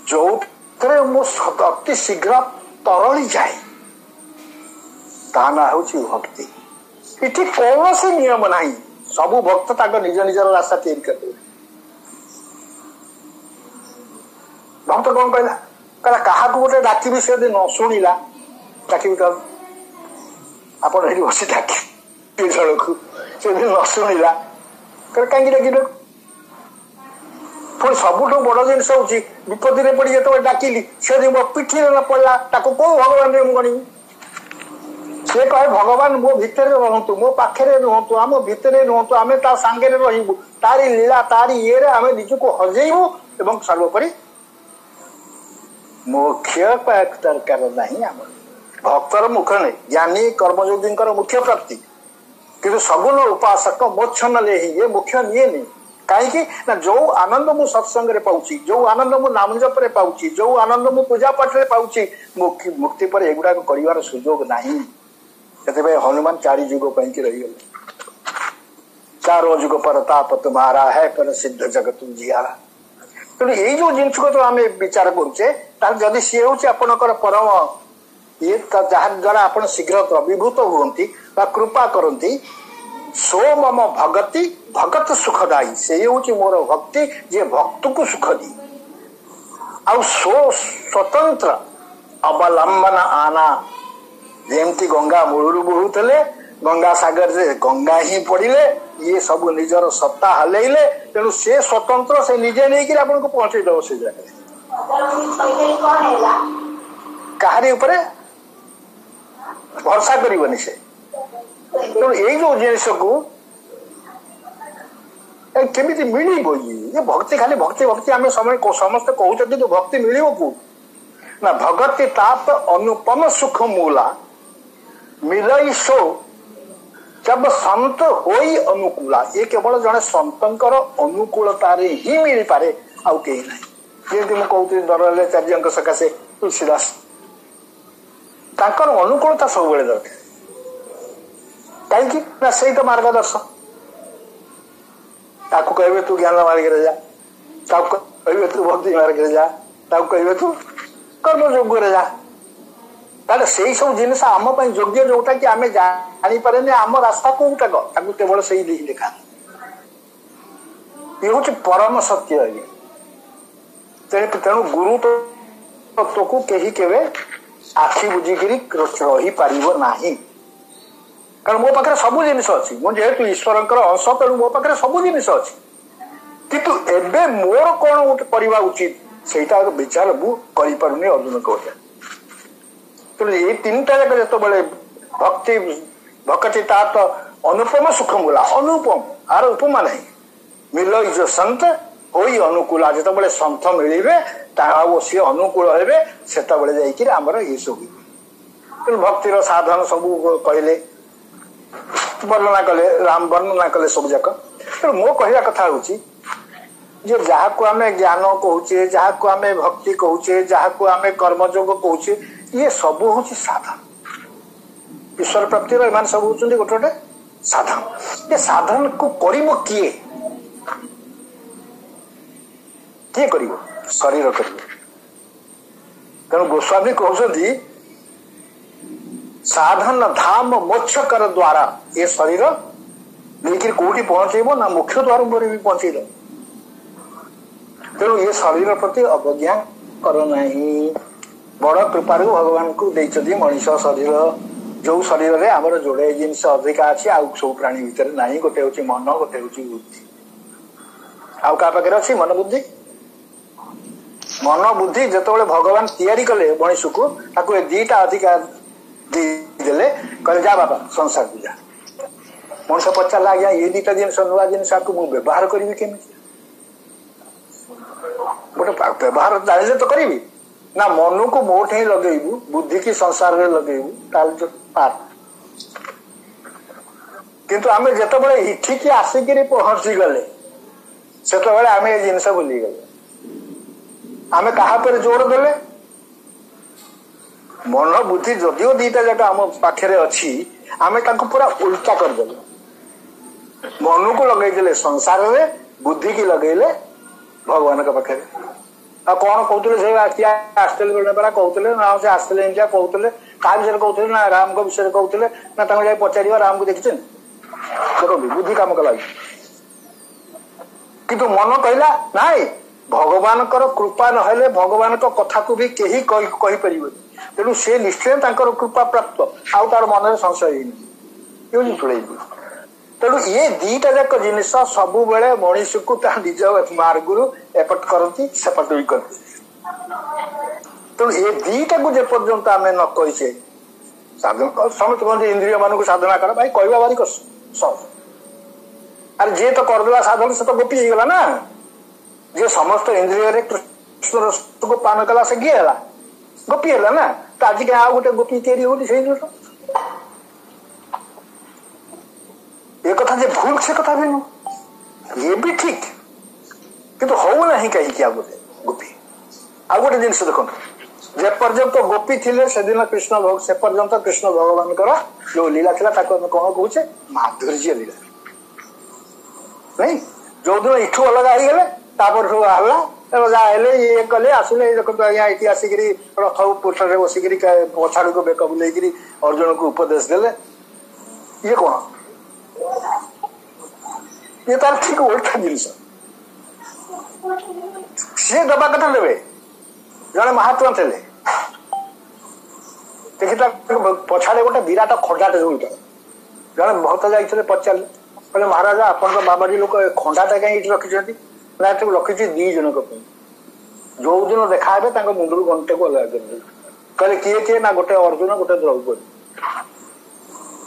जो मु अति शीघ्र तरली जाए ता ना हूँ भक्ति इठी कौन सी नियम नहीं सबू भक्त निज निजर रास्ता तैयारी करते भक्त कौन कहला कहला क्या गोटे डाक से न शुणिला डाक आप बस डाक जन को न शुणिला कहीं डाक पुणी सबुठ बड़ जिनस हूँ विपत्ति में पड़ी जो डाकिली से मो पिठी न पड़ा कौ भगवान रे मुझे सी कहे भगवान मो भितर रुहतु मो पाखे रुहतु आम भितर रुहतु आम ता सांगे रही तारी लीला तारी ये आम निजक हजेबू एवं सर्वोपरि मोक्ष दरकार नहीं आम भक्तर मुख नहीं ज्ञानी कर्मयोगी मुख्य प्राप्ति किंतु सगुण उपासक मोक्षण ले ही ये मुख्य निये नहीं कहीं ना जो आनंद मु सत्संग रे पाउची जो आनंद मु नाम जप रे पाउची जो आनंद मु पूजा पाठ रे पाउची मुक्ति पर एगुड़ा कर सुजोग नहीं से हनुमान 4 युग रही चारों युग पर ताप तुम्हारा है पर सिद्ध जगत जियारा तेणु ये जो जिनस को तो आम विचार करुचे जदि सी हूँ आपणकर परम ये जहाँ द्वारा आप शीघ्र द्रवीभूत हुंती कृपा करती सो मम भगति भगत सुखदायी से हूँ मोर भक्ति जे भक्त को सुख दी आ सो स्वतंत्र अवलंबन आना जेमती गंगा मूलू बोहुले गंगा सागर से गंगा ही पड़िले ये सब निजर सत्ता हल्ले तेणु से स्वतंत्र से निजे नहीं आपन को पहुंचे दब से जगह कहारी उपरे भरसा करनी से तेणु ये जो जिनस को केमी मिल ये भक्ति खाली भक्ति भक्ति आम समस्त कहते तो भक्ति मिल को ना भगति ताप अनुपम सुख मूला मिलई सो जब संत होई अनुकूला ये केवल जड़े संतर अनुकूलता ही मिल पारे आउ कहीं ना जमी मुझे दराचार्य सकाशे तुलसीदास अनुकूलता सब दरकार कहीं ना से तो मार्गदर्शन ताकू कहे तू ज्ञान मार्ग जा कहे तू भक्ति मार्ग जा कहे तू कर्मयोग जा ताले से सब जिनस आम योग्य जोटा कि आम जापारे आम रास्ता कौटा केवल से ही देखा ये हूँ परम सत्य तेणु गुरु तत्व को कहीं केवे आखि बुझिक रही पार ना कारण मो पाखे सब जिनस अच्छी जेहेतु ईश्वर अंश तेणु मो पाखे सब जिनस अच्छी किंतु एबे मोर कौन करवा उचित सेटा विचार मु करें अर्जुन कहते तेणु ये 3टा जाक जो भक्ति भक्ति तात अनुपम सुख मूला अनुपम आर उपमा नहीं मिल जो संत हो अनुकूला जो संत मिले सी अनुकूल हे से जामर ये सब तेणु भक्तिर साधन सब कहले वर्णना कले राम वर्णना कले सब जाक तेणु मो कहवा कथा हूँ जे जहाँ को आम ज्ञान कहूचे जहाँ को आम भक्ति कहूचे जहाँ को आम कर्मयोग कहूचे ये सब हूँ साधन ईश्वर प्राप्तिर इन सब हूँ गोटे गोटे साधन ये साधन को करिबो किए कर शरीर कर तेणु गोस्वामी कहते साधन धाम मोक्ष कर द्वारा ये शरीर लेकिन कौटी पहुंचेब ना मुख्य द्वार पर भी पहुंचेल तेणु ये शरीर प्रति अवज्ञा कर नहीं बड़ कृपार भगवान को देती मनीष शरीर जो शरीर में आम जोड़े जिनस अधिका अच्छी आउ सब प्राणी भितर ना गोटे हूँ मन गोटे हूँ बुद्धि आउ क्या पाखे अच्छी मन बुद्धि मन बुद्धि जो भगवान तैयारी कले मनीष को दीटा अधिकार देदेले कहले जा बाबा संसार को जा मनुष्य पचारा आज्ञा ये 2टा जिनस नुआ जिनस आपको मुझे व्यवहार करी केमी गोटे व्यवहार जाने तो करी ना मन को मोट ही लगेबू बुद्धि की संसार में लगेबू ताल जो पार किंतु आम जिते इठिकी आसिक पहुंची गले से आम ये जिनस भूली गले आम क्या जोर देले मन बुद्धि जदिव दीटा जाक आम पाखे अच्छी आम पूरा उल्टा करदे मन को लगे संसार में बुद्धि की लगेले भगवान के पाखे कौन कहते आसते परा कहते ना से आसते एमती कहते क्या विषय कहते ना राम को विषय कहते ना जाए पचार राम को देखते देखो बुद्धि काम कला किंतु मन कहला नाई भगवान कृपा नहले भगवान कथा को भी कही पारे तेणु से निश्चय कृपा प्राप्त आउ तार मन में संशय ही तेणु ये दीटा जाक जिनस सब बेले मनीष को निज मार्ग एपट करती सेपट भी करती तेणु ये दीटा को जेपर्यंत आम न कहीचे साधन समस्त कहते इंद्रिय मान साधना कर भाई कहवा भारी सहज अरे जे तो करदेला साधन से तो गोपी होगा ना जे समस्त इंद्रिय कृष्ण रस को पान कला से किए है गोपी है ना तो आज क्या आ गोटे गोपी तैयारी होनी से ये कथा जे भूल से कथा भी नु ये भी ठीक किंतु हो नहीं कहीं क्या गोटे गोपी आ गोटे जिन देखो जे पर्यंत तो गोपी थिले से दिन कृष्ण भोग से पर्यंत कृष्ण भगवान जो लीला थिला ताको कौन कहूचे माधुर्य लीला नहीं जो दिन इठू अलग आई गले तापर सब आला जाए ये कले आसिले देखो आज्ञा ये आसिक रथ पुटरे बसिक पछाड़ को बेक बुले अर्जुन को उपदेश देले ये कौन ये तार ठीक उल्टा जिन सी दबा कथा देवे जड़े महात्मा थे देखी पछाड़े गोटे विराट खंडाटे उल्टा जड़े बहुत जाते पचारे कहले महाराजा आपण बाबाजी लोक खंडाटा कहीं रखी ना रखी दी जन जो दिन देखा मुंडू घंटे को अलग कर कहले किए किए ना गोटे अर्जुन गोटे द्रौपदी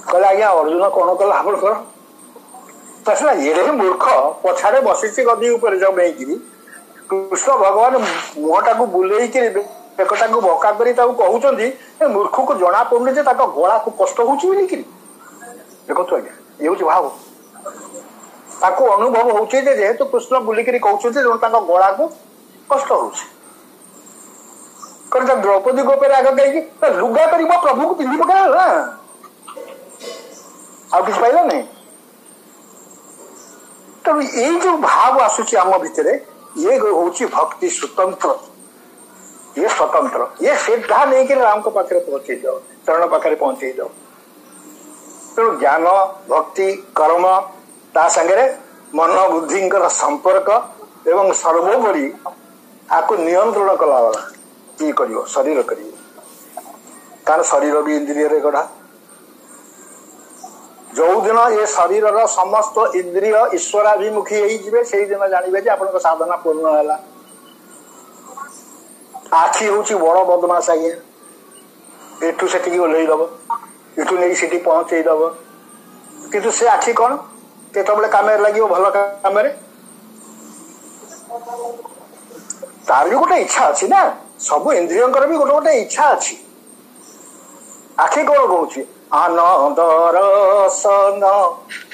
कहले आज्ञा अर्जुन कौन कला आप ये मूर्ख पछाड़े बसी गदी जाऊ बेकरी कृष्ण भगवान मुहटा को बुले बेकटा को भका कर कहते मूर्ख को जना पड़ुनी गला को कष्ट हो देखो आज्ञा ये हूँ भाव ताको अनुभव होचे जेहेतु कृष्ण बुलिकी कहते गला को कष्ट हो द्रौपदी को आग कहीं लुगा कर प्रभु को पिंधि पका ना आ कि पाइला नहीं तेणु ये जो भाव आसूची आम भितर ये हूँ भक्ति स्वतंत्र ये स्वतंत्र ये सीधा नहीं कि राम को पाखे पहुंचे जाओ चरण पाखे पहुंचे जाओ तेणु ज्ञान भक्ति कर्म ता संगे मन बुद्धि संपर्क एवं सर्वोपरि आपको नियंत्रण कला वाला ये कर शरीर कर कारण शरीर भी इंद्रिय गढ़ा जो दिन ये शरीर समस्त इंद्रिय ईश्वराभिमुखी से दिन जानवे आप साधना पूर्ण है आखि हूँ बड़ बदमाश आज्ञा एठू से ओह्लैदब एठू नहीं सीटी पहुंचेदब किंतु से आखि कौन केतबले काम लगे भल काम तार भी गोटे इच्छा अच्छी ना सब इंद्रिय भी गोटे गोटे इच्छा अच्छी आखि कौन कहूँ आनंद रसन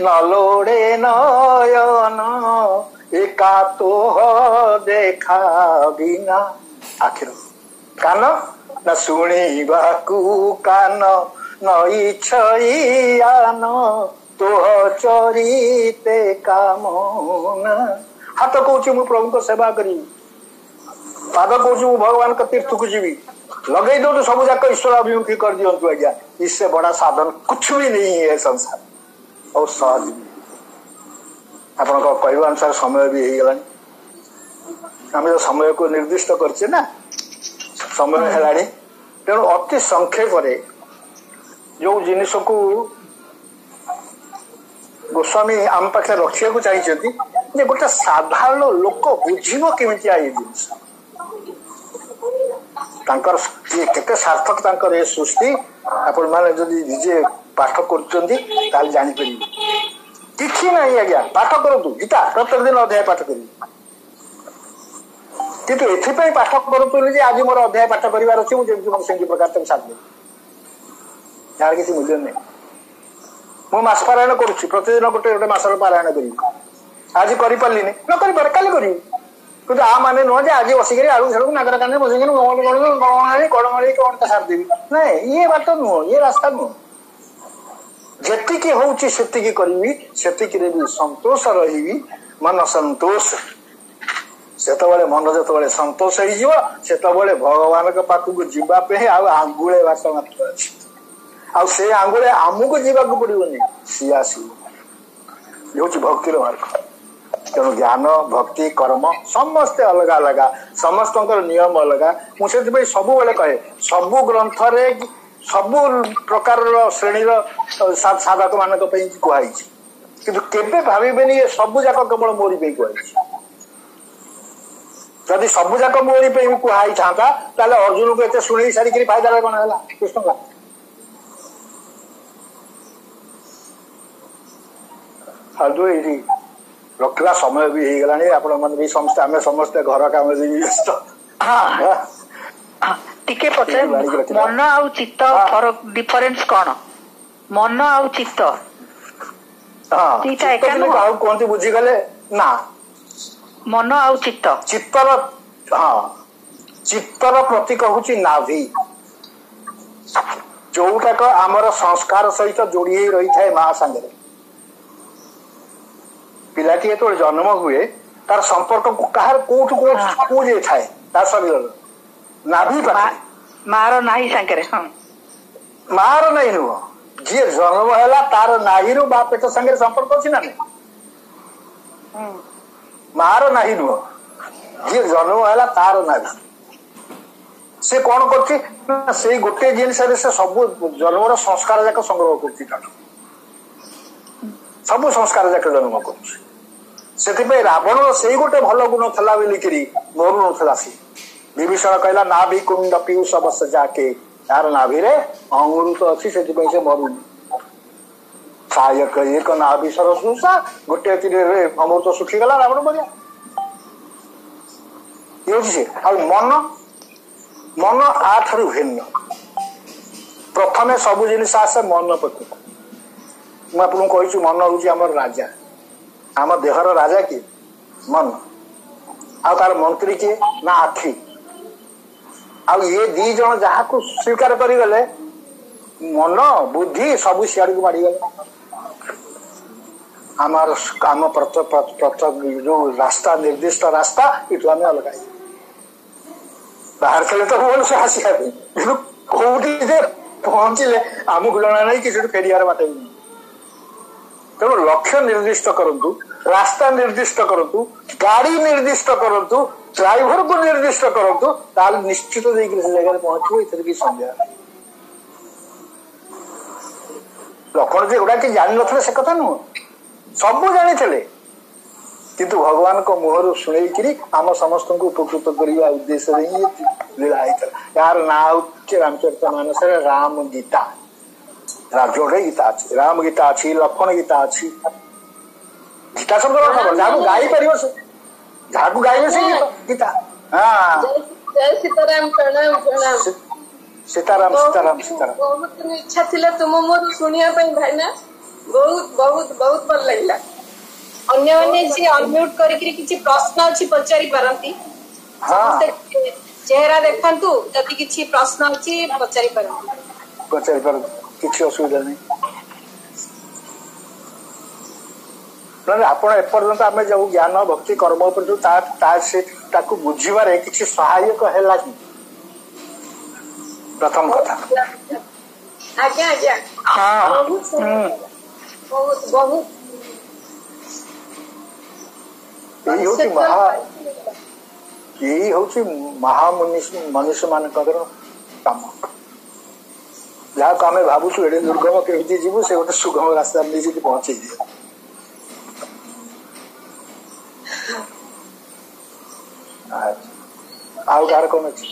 नलोड़े नयन एका तो देखा बिना आखिर कान न शुणिबाकू कान न इच्छान तोह चरिते कामना हाथ कहूँ मु प्रभु को सेवा करी पाद कहूँ भगवान का तीर्थ को जीवी लगे दो तो सब जाक ईश्वर अभिमुखी कर दिंतु आज्ञा इससे बड़ा साधन कुछ भी नहीं है संसार और सहज आप कहवा अनुसार समय भी हो गला आम जो समय को निर्दिष्ट करचे ना समय है तेणु अति संक्षेप जो जिनिस को गोस्वामी आम पाखे रखा को चाहिए गोटे साधारण लोक बुझीब केमी ये जिन केते सार्थक ये सृष्टि आपण माने जदि निजे पाठ कर जापर कि ना आज्ञा पाठ करूँ गीता प्रत्येक दिन अध्याय पाठ करी किंतु एथि पाठ करूँ आज मोर अध्याय पाठ करार अच्छे मुझे प्रकार तक साथ यार किसी मूल्य नहीं ମୁଁ ମାସ ପାରାୟଣ କରୁଛି, ପ୍ରତିଦିନ ଗୋଟେ ଗୋଟେ ମାସର ପାରାୟଣ କରିବି। ଆଜି କରିପାରିଲିନି, ନ କରିପାରେ କାଲି କରିବି। କିନ୍ତୁ ଆ ମାନେ ନୁହଁ ଯେ ଆଜି ବସିକିରି ଆଳୁ ଛାଡକୁ ନାଗର କାନେ ବସିକିରି ଗଣମାଳି କଣଟା ସାରିଦେବି। ନାଇଁ, ଇଏ ବାଟ ନୁହଁ, ଇଏ ରାସ୍ତା ନୁହଁ। ଯେତିକି ହଉଛି ସେତିକି କରିବି, ସେତିକିରେ ବି ସନ୍ତୋଷ ରହିବି, ମନ ସନ୍ତୋଷ। ସେତେବେଳେ ମନ ଯେତେବେଳେ ସନ୍ତୋଷ ହେଇଯିବ, ସେତେବେଳେ ଭଗବାନଙ୍କ ପାଖକୁ ଯିବା ପାଇଁ ଆଉ ଆଙ୍ଗୁଳେ ବାଟ ମାତ୍ର ଅଛି। ଆଉ ସେ ଆଙ୍ଗୁଳେ ଆମକୁ ଯିବାକୁ ପଡିବନି, ସିଏ ଆସିବ। ହେଉଛି ଭକ୍ତିର ମାର୍ଗ। ତେଣୁ ଜ୍ଞାନ, ଭକ୍ତି, କର୍ମ ସମସ୍ତେ ଅଲଗା ଅଲଗା, ସମସ୍ତଙ୍କର ନିୟମ ଅଲଗା। ମୁଁ ସେଥିପାଇଁ ସବୁବେଳେ କହେ, ସବୁ ଗ୍ରନ୍ଥରେ ସବୁ ପ୍ରକାରର ଶ୍ରେଣୀର ସାଧକ ମାନଙ୍କ ପାଇଁ କୁହାଯାଇଛି, କିନ୍ତୁ କେବେ ଭାବିବେନି ଏ ସବୁ ଯାକ କେବଳ ମୋରି ପାଇଁ କୁହାଯାଇଛି। ଯଦି ସବୁ ଯାକ ମୋରି ପାଇଁ କୁହାହେଇଥାନ୍ତା, ତାହେଲେ ଅର୍ଜୁନକୁ ଏତେ ଶୁଣେଇ ସାରିକିରି ଫାଇଦାରେ କଣ ହେଲା କୃଷ୍ଣଙ୍କ? ସାଧୁ ଏଇଠି ରଖିବା ସମୟ ବି ହେଇଗଲାଣି। ଆପଣ ମାନେ ବି ସମସ୍ତେ, ଆମେ ସମସ୍ତେ ଘର କାମରେ ବି ବ୍ୟସ୍ତ। ଟିକେ ପଚାରେ, ମନ ଆଉ ଚିତ୍ତ ଡିଫରେନ୍ସ କଣ? ମନ ଆଉ ଚିତ୍ତ ଦିଟା ଏକା ନୁହଁ? ଆଉ କୁହନ୍ତି ବୁଝିଗଲେ ନା। ମନ ଆଉ ଚିତ୍ତ, ଚିତ୍ତର, ହଁ, ଚିତ୍ତର ପ୍ରତୀକ ହଉଛି ନାଭି, ଯୋଉଟାକ ଆମର ସଂସ୍କାର ସହିତ ଯୋଡି ହେଇ ରହିଥାଏ ମା ସାଙ୍ଗରେ। ପିଲାଟି ଯେତେବେଳେ ଜନ୍ମ ହୁଏ, ତାର ସମ୍ପର୍କ କାହାର କୋଉଠୁ କୋଉ ଯାଇଥାଏ, ତା ଶରୀରର ନାଭି ପାଖରେ, ମାର ନାହିଁ ସାଙ୍ଗରେ। ମାର ନାହିଁ ନୁହଁ, ଯିଏ ଜନ୍ମ ହେଲା ତାର ନାହିରୁ ବା ପେଟ ସାଙ୍ଗରେ ସମ୍ପର୍କ ଅଛି ନା ନାହିଁ? ମାର ନାହିଁ ନୁହଁ, ଯିଏ ଜନ୍ମ ହେଲା ତାର ନାଭି। ସେ କଣ କରୁଛି ନା, ସେଇ ଗୋଟେ ଜିନିଷରେ ସେ ସବୁ ଜନ୍ମର ସଂସ୍କାର ଯାକ ସଂଗ୍ରହ କରୁଛି, ତାଠୁ ସବୁ ସଂସ୍କାର ଯାକ ଜନ୍ମ କରୁଛି। ସେଥିପାଇଁ ରାବଣର ସେଇ ଗୋଟେ ଭଲ ଗୁଣ ଥିଲା ବୋଲିକିରି ମରୁନଥିଲା ସେ। ବିଭୀଷଣ କହିଲା ନାଭି କୁଣ୍ଡ ପିୟୁଷ ବସ ଯାକେ, ତାର ନାଭିରେ ଅମୃତ ଅଛି, ସେଥିପାଇଁ ସେ ମରୁନି। ଏକ ନାଭି ସରସୂଷା, ଗୋଟେ ତୀରରେ ଅମୃତ ଶୁଖିଗଲା, ରାବଣ ମରିଲା। ସେ ଆଉ ମନ, ମନ ଆ ଠାରୁ ଭିନ୍ନ। ପ୍ରଥମେ ସବୁ ଜିନିଷ ଆସେ ମନ ପାଖକୁ। ମୁଁ ଆପଣଙ୍କୁ କହିଛି, ମନ ହଉଛି ଆମର ରାଜା। ଆମ ଦେହର ରାଜା କିଏ? ମନ। ଆଉ ତାର ମନ୍ତ୍ରୀ କିଏ? ନା ଆଖି। ଆଉ ଇଏ ଦି ଜଣ ଯାହାକୁ ସ୍ୱୀକାର କରିଗଲେ, ମନ ବୁଦ୍ଧି ସବୁ ସିଆଡକୁ ମାଡିଗଲେ। ଆମର ଆମ ଯୋଉ ରାସ୍ତା, ନିର୍ଦ୍ଦିଷ୍ଟ ରାସ୍ତା, ଏଠୁ ଆମେ ଅଲଗା ହେଇଯିବୁ। ବାହାର ଥିଲେ ତ ଭଲସେ ଆସିବା ପାଇଁ, କିନ୍ତୁ କୋଉଠି ଯେ ପହଞ୍ଚିଲେ ଆମକୁ ଜଣା ନାହିଁ କି ସେଠୁ ଫେରିବାର ବାଟ ବି ନାହିଁ। ତେଣୁ ଲକ୍ଷ୍ୟ ନିର୍ଦ୍ଦିଷ୍ଟ କରନ୍ତୁ, ରାସ୍ତା ନିର୍ଦ୍ଦିଷ୍ଟ କରନ୍ତୁ, ଗାଡି ନିର୍ଦ୍ଦିଷ୍ଟ କରନ୍ତୁ, ଡ୍ରାଇଭରକୁ ନିର୍ଦ୍ଦିଷ୍ଟ କରନ୍ତୁ, ତାହେଲେ ନିଶ୍ଚିତ ଯାଇକି ସେ ଜାଗାରେ ପହଞ୍ଚିବ। ଏଥିରେ କିଛି ସନ୍ଦେହ ନାହିଁ। ଲକ୍ଷ୍ମଣ ଯେ ଗୁଡା କି ଜାଣିନଥିଲେ ସେ କଥା ନୁହଁ, ସବୁ ଜାଣିଥିଲେ, କିନ୍ତୁ ଭଗବାନଙ୍କ ମୁହଁରୁ ଶୁଣେଇକିରି ଆମ ସମସ୍ତଙ୍କୁ ଉପକୃତ କରିବା ଉଦ୍ଦେଶ୍ୟରେ ହିଁ ଲୀଳା ହେଇଥିଲା। ଏହାର ନାଁ ହଉଛି ରାମଚରିତ ମାନସରେ ରାମ ଗୀତା। ଯୋଡ଼େ ଗୀତା ଅଛି, ରାମ ଗୀତା ଅଛି, ଲକ୍ଷ୍ମଣ ଗୀତା ଅଛି। ଗୀତା ଶବ୍ଦ ଯାହାକୁ ଗାଇ ପାରିବ, ସେ ଯାହାକୁ ଗାଇବେ ସେ ଗୀତା। ହଁ, ଜୟ ସୀତାରାମ, ପ୍ରଣାମ ପ୍ରଣାମ। ସୀତାରାମ ସୀତାରାମ ସୀତାରାମ। ବହୁତ ଦିନ ଇଚ୍ଛା ଥିଲା ତୁମ ମୁହଁରୁ ଶୁଣିବା ପାଇଁ ଭାଇନା, ବହୁତ ବହୁତ ବହୁତ ଭଲ ଲାଗିଲା। ଅନ୍ୟମାନେ ଯିଏ ଅନମ୍ୟୁଟ କରିକି କିଛି ପ୍ରଶ୍ନ ଅଛି ପଚାରି ପାରନ୍ତି, ସମସ୍ତେ ଚେହେରା ଦେଖନ୍ତୁ, ଯଦି କିଛି ପ୍ରଶ୍ନ ଅଛି ପଚାରି ପାରନ୍ତି। ପଚାରି ପାରନ୍ତି, କିଛି ଅସୁବିଧା ନାହିଁ। ଆପଣ ଏପର୍ଯ୍ୟନ୍ତ ଆମେ ଯୋଉ ଜ୍ଞାନ, ଭକ୍ତି, କର୍ମ ଉପରେ ତାକୁ ବୁଝିବାରେ କିଛି ସହାୟକ ହେଲା କି? ପ୍ରଥମ କଥା। ଆଜ୍ଞା ଆଜ୍ଞା, ବହୁତ ବହୁତ। ଏଇ ହଉଛି ମନୁଷ୍ୟ ମାନଙ୍କର କାମ। ଯାହାକୁ ଆମେ ଭାବୁଛୁ ଏଡେ ଦୁର୍ଗମ କେମିତି ଯିବୁ, ସେ ଗୋଟେ ସୁଗମ ରାସ୍ତା ନେଇ ସେଠି ପହଞ୍ଚେଇ ଦିଏ। ଆଉ କାହାର କଣ ଅଛି?